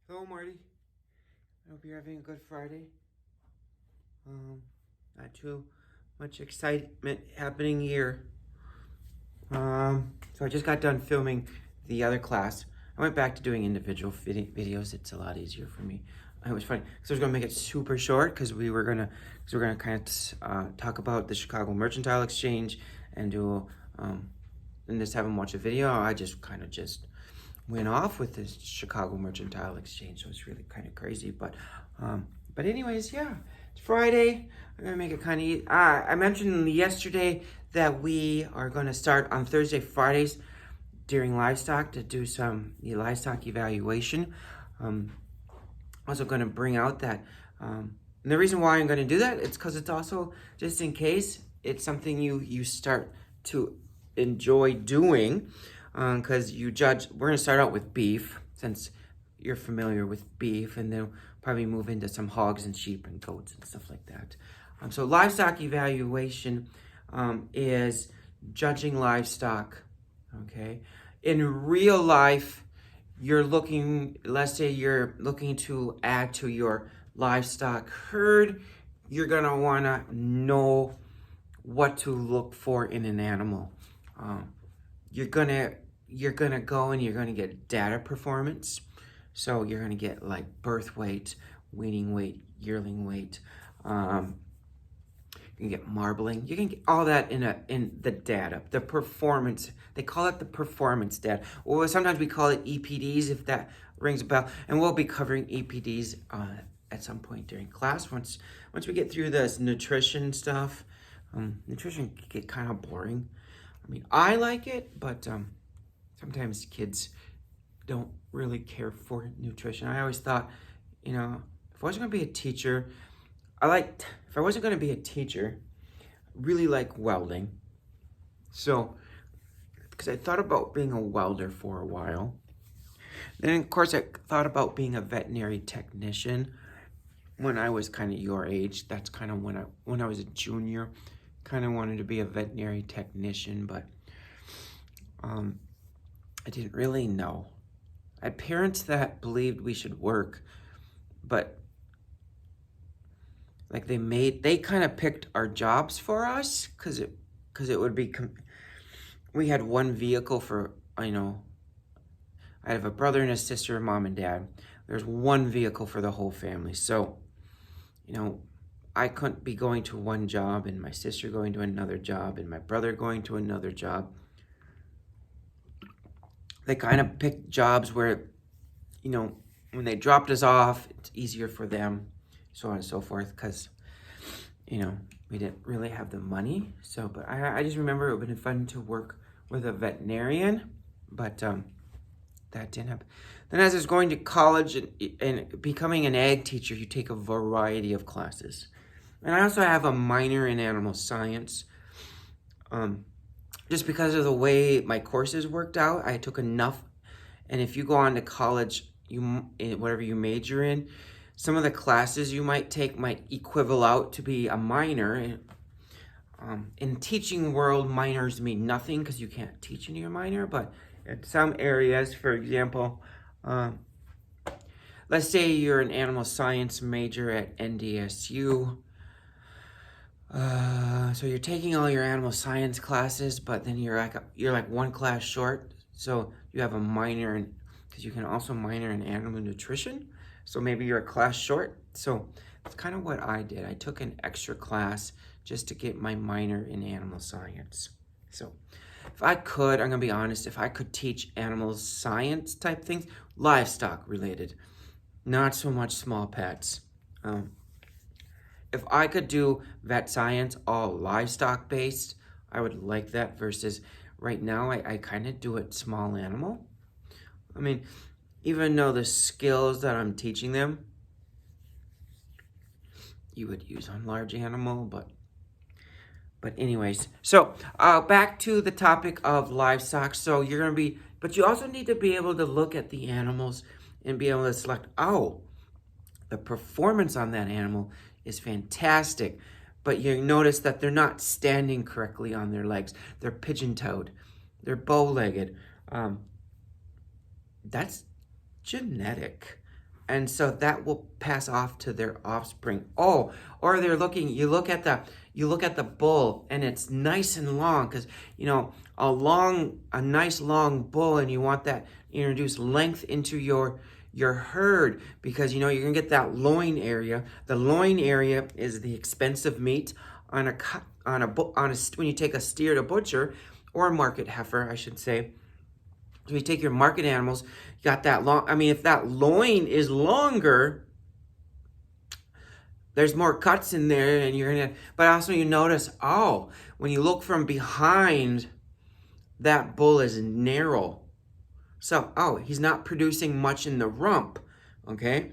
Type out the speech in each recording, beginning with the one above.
Hello, Marty. I hope you're having a good Friday. Not too much excitement happening here. So I just got done filming the other class. I went back to doing individual videos. It's a lot easier for me. It was fun because I was gonna make it super short because we're gonna kind of talk about the Chicago Mercantile Exchange and do and just have them watch a video. I just kind of just went off with this Chicago Mercantile Exchange, so it's really kind of crazy. But anyways, yeah, it's Friday. I'm gonna make it kind of easy. I mentioned yesterday that we are gonna start on Thursday, Fridays during Livestock to do the livestock evaluation. Also gonna bring out that, and the reason why I'm gonna do that, it's because it's also just in case it's something you start to enjoy doing, because you judge. We're gonna start out with beef since you're familiar with beef, and then probably move into some hogs and sheep and goats and stuff like that. So livestock evaluation is judging livestock. Okay, in real life, let's say you're looking to add to your livestock herd, you're gonna wanna know what to look for in an animal. You're gonna go and you're gonna get data performance. So you're gonna get like birth weight, weaning weight, yearling weight. You can get marbling. You can get all that in the data, the performance. They call it the performance data, or sometimes we call it EPDs, if that rings a bell. And we'll be covering EPDs at some point during class. Once we get through this nutrition stuff, nutrition can get kind of boring. I mean, I like it, but sometimes kids don't really care for nutrition. I always thought, if I wasn't going to be a teacher, if I wasn't going to be a teacher, I really like welding. So, because I thought about being a welder for a while. Then, of course, I thought about being a veterinary technician when I was kind of your age. That's kind of when I was a junior, kind of wanted to be a veterinary technician, but I didn't really know. I had parents that believed we should work, but like they kind of picked our jobs for us because it would be, we had one vehicle for, I have a brother and a sister, mom and dad. There's one vehicle for the whole family. So, I couldn't be going to one job and my sister going to another job and my brother going to another job. They kind of picked jobs where, when they dropped us off, it's easier for them, so on and so forth, because, we didn't really have the money. So, but I just remember it would have been fun to work with a veterinarian, but that didn't happen. Then as I was going to college and becoming an ag teacher, you take a variety of classes. And I also have a minor in animal science. Just because of the way my courses worked out, I took enough. And if you go on to college, whatever you major in, some of the classes you might take might equivalent out to be a minor. In teaching world, minors mean nothing because you can't teach in your minor. But in some areas, for example, let's say you're an animal science major at NDSU. So you're taking all your animal science classes, but then you're like one class short. So you have a minor because you can also minor in animal nutrition. So maybe you're a class short. So that's kind of what I did. I took an extra class just to get my minor in animal science. So if I could, I'm gonna be honest, if I could teach animal science type things, livestock related, not so much small pets. If I could do vet science all livestock based, I would like that, versus right now I kind of do it small animal. I mean, even though the skills that I'm teaching them, you would use on large animal, but anyways. So back to the topic of livestock. So you're going to be, but you also need to be able to look at the animals and be able to select, the performance on that animal is fantastic, but you notice that they're not standing correctly on their legs. They're pigeon-toed. They're bow-legged. That's genetic. And so that will pass off to their offspring. Oh, or you look at the bull and it's nice and long, because a nice long bull, and you want that, introduce length into your herd, because you're gonna get that loin area. The loin area is the expensive meat when you take a steer to butcher, or a market heifer, I should say. So you take your market animals, you got that long. I mean, if that loin is longer, there's more cuts in there, and but also you notice, when you look from behind, that bull is narrow. So, he's not producing much in the rump, okay?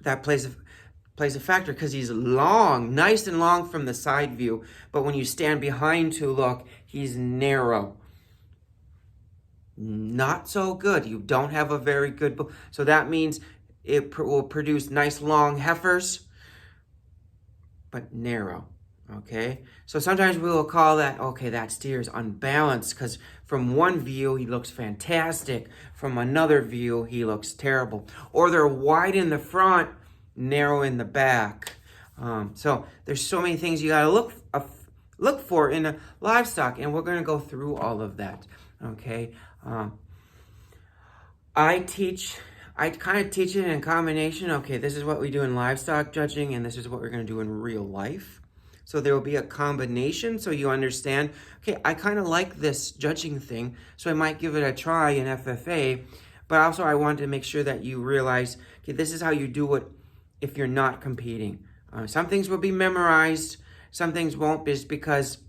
That plays a factor, because he's long, nice and long from the side view, but when you stand behind to look, he's narrow. Not so good. You don't have a very good bull. So that means it will produce nice long heifers, but narrow, okay? So sometimes we will call that, that steer is unbalanced, because from one view, he looks fantastic. From another view, he looks terrible. Or they're wide in the front, narrow in the back. So there's so many things you gotta look for in a livestock, and we're gonna go through all of that, okay? I kind of teach it in combination. Okay, this is what we do in livestock judging, and this is what we're going to do in real life. So there will be a combination, so you understand, okay, I kind of like this judging thing, so I might give it a try in FFA, but also I wanted to make sure that you realize, okay, this is how you do it if you're not competing. Some things will be memorized, some things won't, just because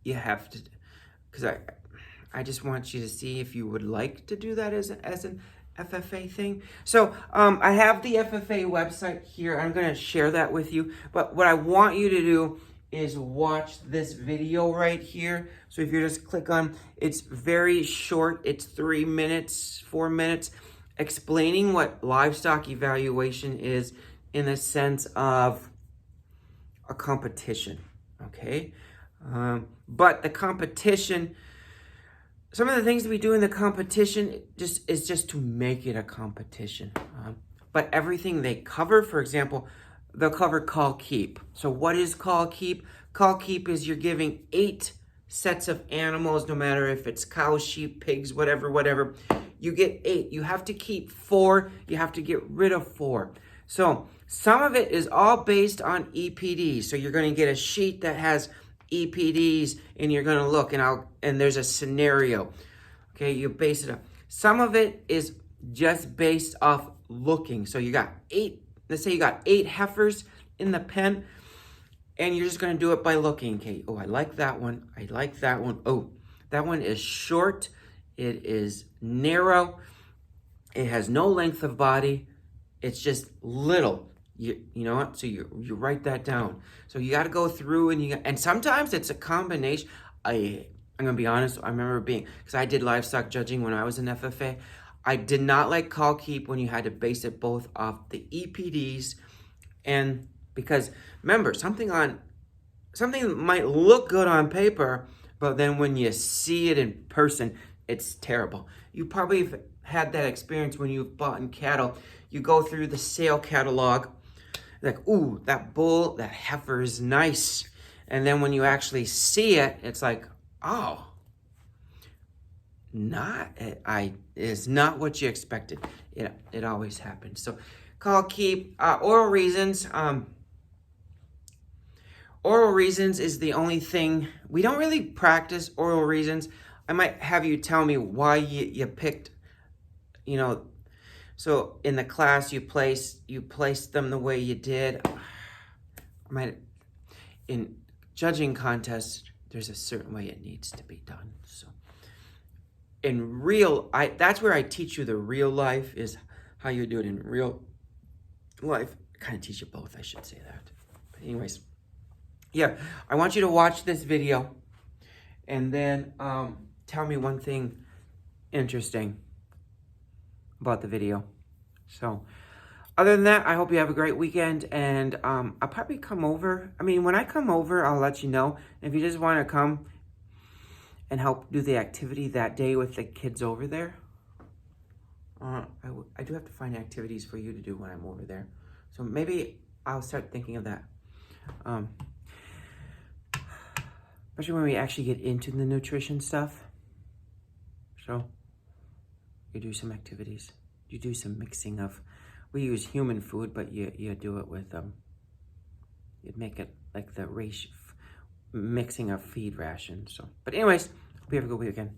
you have to, because I just want you to see if you would like to do that as an FFA thing. So I have the FFA website here. I'm going to share that with you. But what I want you to do is watch this video right here. So if you just click on, it's very short. It's 3 minutes, 4 minutes, explaining what livestock evaluation is in the sense of a competition, okay? But the competition, some of the things that we do in the competition is just to make it a competition. But everything they cover, for example, they'll cover call keep. So what is call keep? Call keep is you're giving 8 sets of animals, no matter if it's cows, sheep, pigs, whatever. You get 8. You have to keep 4. You have to get rid of 4. So some of it is all based on EPDs. So you're going to get a sheet that has EPDs, and you're going to look, and there's a scenario. Okay, you base it up. Some of it is just based off looking. So you got 8, let's say you got 8 heifers in the pen, and you're just going to do it by looking. Okay, I like that one. I like that one. Oh, that one is short. It is narrow. It has no length of body. It's just little. You know what? So you write that down. So you got to go through, and sometimes it's a combination. I'm gonna be honest. I remember because I did livestock judging when I was in FFA. I did not like call keep when you had to base it both off the EPDs, and because remember, something might look good on paper, but then when you see it in person, it's terrible. You probably have had that experience when you've bought in cattle. You go through the sale catalog, like, ooh, that bull, that heifer is nice. And then when you actually see it, it's like, oh, it's not what you expected. It always happens. So call keep, oral reasons. Oral reasons is the only thing, we don't really practice oral reasons. I might have you tell me why you picked, so in the class you placed them the way you did. In judging contests, there's a certain way it needs to be done. So that's where I teach you the real life, is how you do it in real life. I kind of teach you both, I should say that. But anyways, yeah, I want you to watch this video and then tell me one thing interesting about the video. So other than that, I hope you have a great weekend, and I'll probably come over. When I come over, I'll let you know. If you just want to come and help do the activity that day with the kids over there, I do have to find activities for you to do when I'm over there. So maybe I'll start thinking of that. Especially when we actually get into the nutrition stuff. So you do some activities. You do some mixing of, we use human food, but you do it with, you'd make it like the mixing of feed rations. So, but anyways, hope you have a good weekend.